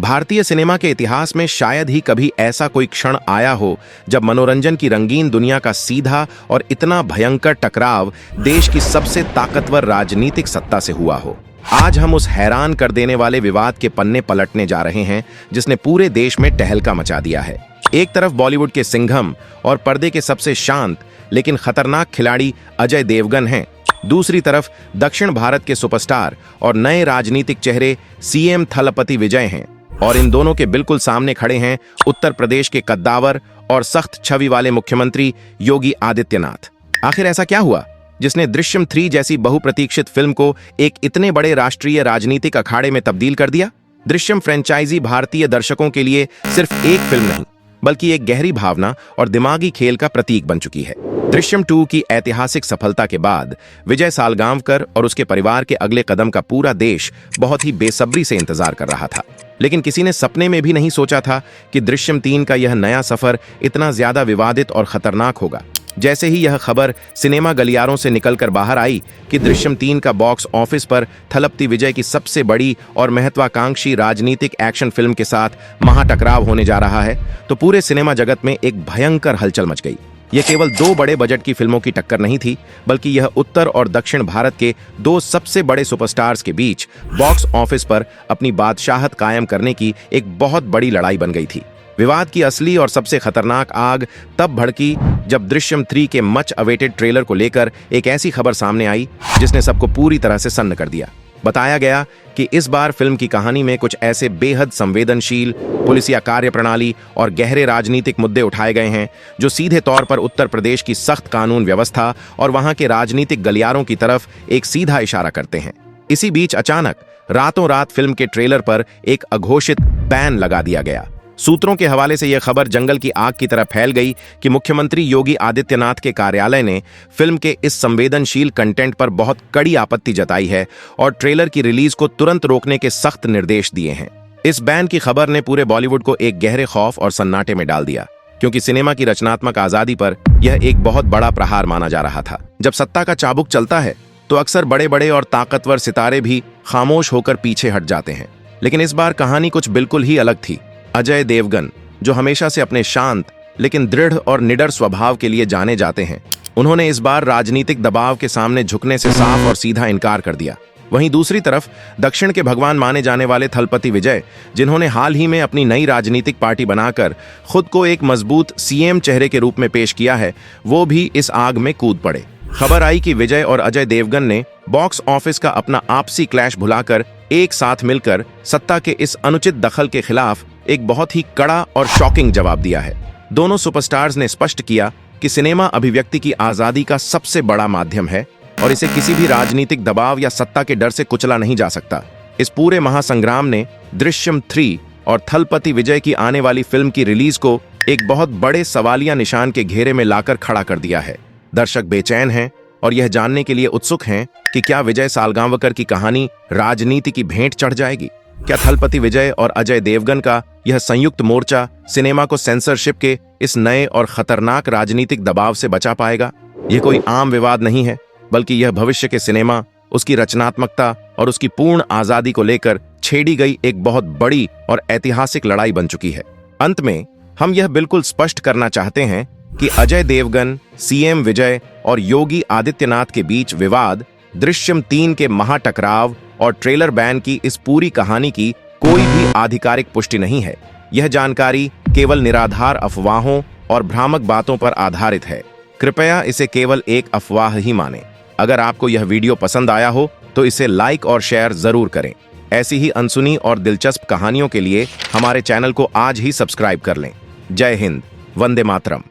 भारतीय सिनेमा के इतिहास में शायद ही कभी ऐसा कोई क्षण आया हो जब मनोरंजन की रंगीन दुनिया का सीधा और इतना भयंकर टकराव देश की सबसे ताकतवर राजनीतिक सत्ता से हुआ हो। आज हम उस हैरान कर देने वाले विवाद के पन्ने पलटने जा रहे हैं जिसने पूरे देश में टहलका मचा दिया है। एक तरफ बॉलीवुड के सिंघम और पर्दे के सबसे शांत लेकिन खतरनाक खिलाड़ी अजय देवगन हैं, दूसरी तरफ दक्षिण भारत के सुपरस्टार और नए राजनीतिक चेहरे सीएम थलपति विजय हैं, और इन दोनों के बिल्कुल सामने खड़े हैं उत्तर प्रदेश के कद्दावर और सख्त छवि वाले मुख्यमंत्री योगी आदित्यनाथ। आखिर ऐसा क्या हुआ जिसने दृश्यम 3 जैसी बहुप्रतीक्षित फिल्म को एक इतने बड़े राष्ट्रीय राजनीतिक अखाड़े में तब्दील कर दिया? दृश्यम फ्रेंचाइजी भारतीय दर्शकों के लिए सिर्फ एक फिल्म नहीं बल्कि एक गहरी भावना और दिमागी खेल का प्रतीक बन चुकी है। दृश्यम 2 की ऐतिहासिक सफलता के बाद विजय सालगांवकर और उसके परिवार के अगले कदम का पूरा देश बहुत ही बेसब्री से इंतजार कर रहा था, लेकिन किसी ने सपने में भी नहीं सोचा था कि दृश्यम 3 का यह नया सफर इतना ज्यादा विवादित और खतरनाक होगा। जैसे ही यह खबर सिनेमा गलियारों से निकलकर बाहर आई कि दृश्यम 3 का बॉक्स ऑफिस पर थलपति विजय की सबसे बड़ी और महत्वाकांक्षी राजनीतिक एक्शन फिल्म के साथ महाटकराव होने जा रहा है, तो पूरे सिनेमा जगत में एक भयंकर हलचल मच गई। यह केवल 2 बड़े बजट की फिल्मों की टक्कर नहीं थी, बल्कि यह उत्तर और दक्षिण भारत के 2 सबसे बड़े सुपरस्टार्स के बीच बॉक्स ऑफिस पर अपनी बादशाहत कायम करने की एक बहुत बड़ी लड़ाई बन गई थी। विवाद की असली और सबसे खतरनाक आग तब भड़की जब दृश्यम 3 के मच अवेटेड ट्रेलर को लेकर एक ऐसी खबर सामने आई जिसने सबको पूरी तरह से सन्न कर दिया। बताया गया कि इस बार फिल्म की कहानी में कुछ ऐसे बेहद संवेदनशील पुलिसिया कार्यप्रणाली और गहरे राजनीतिक मुद्दे उठाए गए हैं जो सीधे तौर पर उत्तर प्रदेश की सख्त कानून व्यवस्था और वहां के राजनीतिक गलियारों की तरफ एक सीधा इशारा करते हैं। इसी बीच अचानक रातों रात फिल्म के ट्रेलर पर एक अघोषित बैन लगा दिया गया। सूत्रों के हवाले से यह खबर जंगल की आग की तरह फैल गई कि मुख्यमंत्री योगी आदित्यनाथ के कार्यालय ने फिल्म के इस संवेदनशील कंटेंट पर बहुत कड़ी आपत्ति जताई है और ट्रेलर की रिलीज को तुरंत रोकने के सख्त निर्देश दिए हैं। इस बैन की खबर ने पूरे बॉलीवुड को एक गहरे खौफ और सन्नाटे में डाल दिया, क्योंकि सिनेमा की रचनात्मक आजादी पर यह एक बहुत बड़ा प्रहार माना जा रहा था। जब सत्ता का चाबुक चलता है तो अक्सर बड़े बड़े और ताकतवर सितारे भी खामोश होकर पीछे हट जाते हैं, लेकिन इस बार कहानी कुछ बिल्कुल ही अलग थी। अजय देवगन, जो हमेशा से अपने शांत लेकिन दृढ़ और निडर स्वभाव के लिए जाने जाते हैं, उन्होंने इस बार राजनीतिक दबाव के सामने झुकने से साफ और सीधा इनकार कर दिया। वहीं दूसरी तरफ दक्षिण के भगवान माने जाने वाले थलपति विजय, जिन्होंने हाल ही में अपनी नई राजनीतिक पार्टी बनाकर खुद को एक मजबूत सीएम चेहरे के रूप में पेश किया है, वो भी इस आग में कूद पड़े। खबर आई कि विजय और अजय देवगन ने बॉक्स ऑफिस का अपना आपसी क्लैश भुलाकर एक साथ मिलकर सत्ता के इस अनुचित दखल के खिलाफ एक बहुत ही कड़ा और शॉकिंग जवाब दिया है। दोनों सुपरस्टार्स ने स्पष्ट किया कि सिनेमा अभिव्यक्ति की आजादी का सबसे बड़ा माध्यम है और इसे किसी भी राजनीतिक दबाव या सत्ता के डर से कुचला नहीं जा सकता। इस पूरे महासंग्राम ने दृश्यम 3 और थलपति विजय की आने वाली फिल्म की रिलीज को एक बहुत बड़े सवालिया निशान के घेरे में लाकर खड़ा कर दिया है। दर्शक बेचैन हैं और यह जानने के लिए उत्सुक हैं कि क्या विजय सालगांवकर की कहानी राजनीति की भेंट चढ़ जाएगी? क्या थलपति विजय और अजय देवगन का यह संयुक्त मोर्चा सिनेमा को सेंसरशिप के इस नए और खतरनाक राजनीतिक दबाव से बचा पाएगा? यह कोई आम विवाद नहीं है, बल्कि यह भविष्य के सिनेमा, उसकी रचनात्मकता और उसकी पूर्ण आजादी को लेकर छेड़ी गई एक बहुत बड़ी और ऐतिहासिक लड़ाई बन चुकी है। अंत में हम यह बिल्कुल स्पष्ट करना चाहते हैं कि अजय देवगन, सीएम विजय और योगी आदित्यनाथ के बीच विवाद, दृश्यम 3 के महाटकराव और ट्रेलर बैन की इस पूरी कहानी की कोई भी आधिकारिक पुष्टि नहीं है। यह जानकारी केवल निराधार अफवाहों और भ्रामक बातों पर आधारित है। कृपया इसे केवल एक अफवाह ही मानें। अगर आपको यह वीडियो पसंद आया हो तो इसे लाइक और शेयर जरूर करें। ऐसी ही अनसुनी और दिलचस्प कहानियों के लिए हमारे चैनल को आज ही सब्सक्राइब कर लें। जय हिंद, वंदे मातरम।